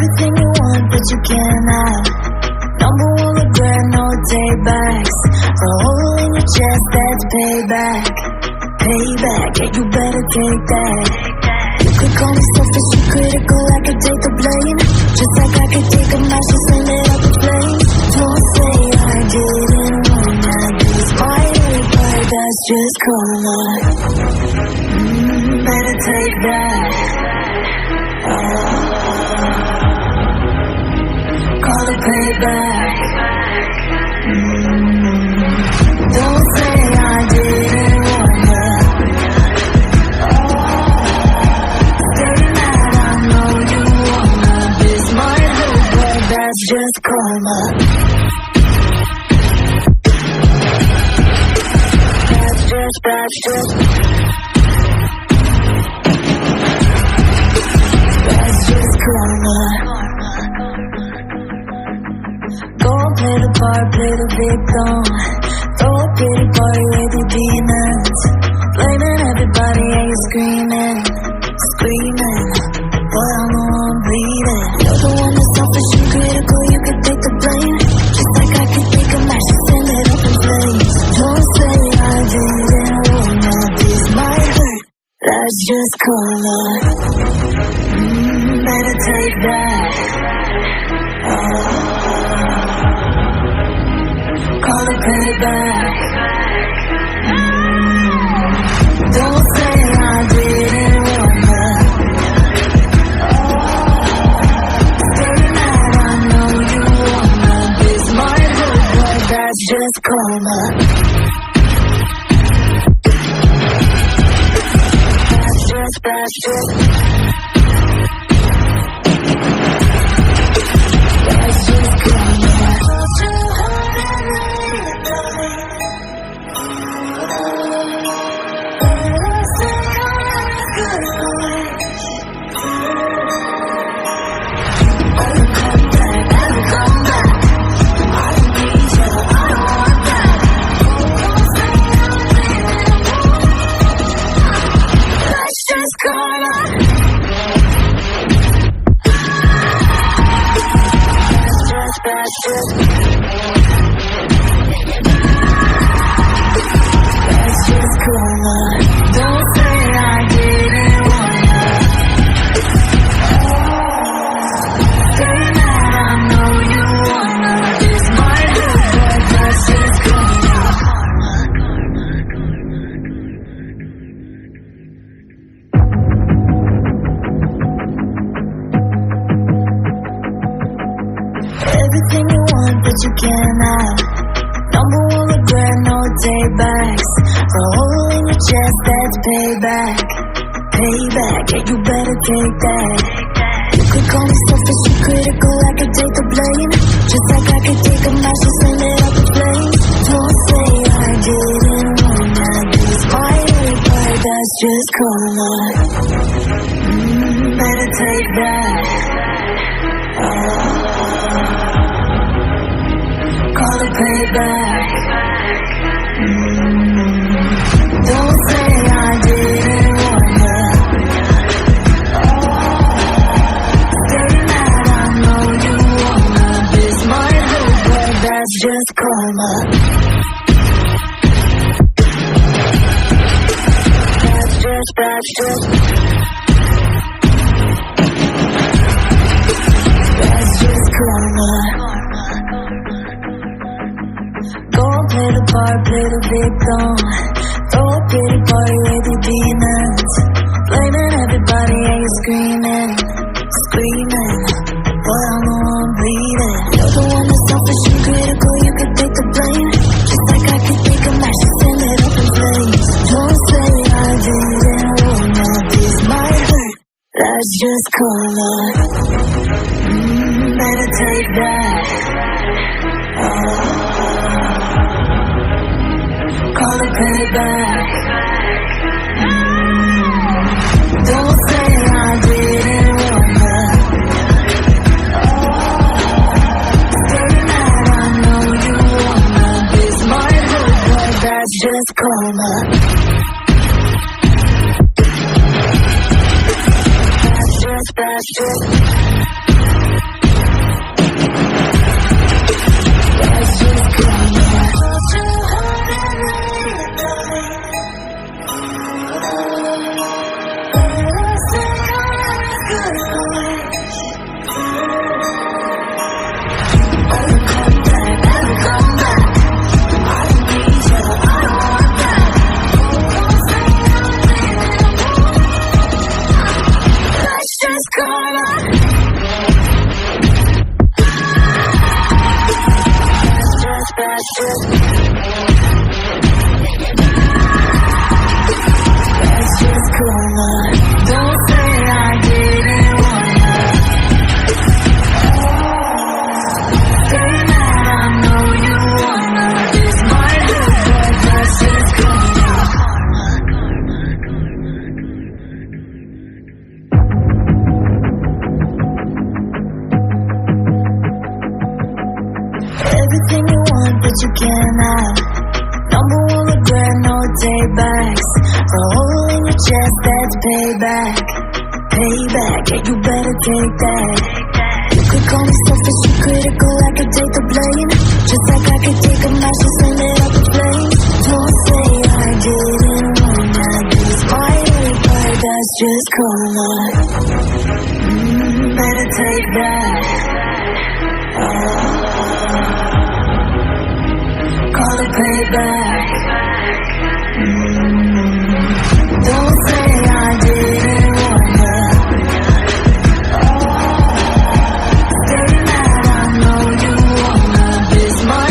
Everything you want, but you can't have. Number one regret, no takebacks. A hole in your chest, that's payback. Payback, yeah, you better take that. You could call me selfish and critical, I could take the blame. Just like I could take a match and send it up in flames. Don't say I didn't want that. This might hurt, but that's just karma. Better take that. Call it payback. Don't say I didn't want that. Stay mad, I know you wanna. This might hurt, but that's just karma. That's just karma. Go and play the part, play the victim. Throw a pity party with your demons. Blaming everybody and you're screaming, screaming. But I'm the one bleeding. You're the one that's selfish and critical, you could take the blame. Just like I could take a match and send it up in flames. Don't say I didn't want that. This might hurt, that's just karma. Better take that. Call it payback. Don't say I didn't want that. Stay mad, I know you wanna. This might hurt, but that's just karma. That's just everything you want, but you can't have. Number one regret, no takebacks. A hole in your chest, that's payback. Payback, yeah, you better take that. You could call me selfish and critical, I could take the blame. Just like I could take a match and send it up in flames. Don't say I didn't want that. This might hurt, but that's just karma. Better take that. Call it payback. Don't say I didn't want that. Stay mad, I know you wanna. This might hurt, but that's just karma. That's just karma. Go and play the part, play the victim. Throw a pity party with your demons. Blaming everybody and you're screaming, screaming. But I'm the one bleeding. You're the one that's selfish and critical, you could take the blame. Just like I could take a match and send it up in flames. Don't say I didn't want that. This might hurt, that's just karma. Better take that. Call it payback. Don't say I didn't want that. Stay mad, I know you wanna. This might hurt, but that's just karma. That's just what you can have. Number one regret, no taybacks. A hole in your chest, that's payback. Payback, yeah, you better take that. You could call me selfish, you critical, I could take the blame. Just like I could take a match, just and lit up the flames. Don't say I didn't wanna this. My but that's just karma. Better take that. Call it payback. Don't say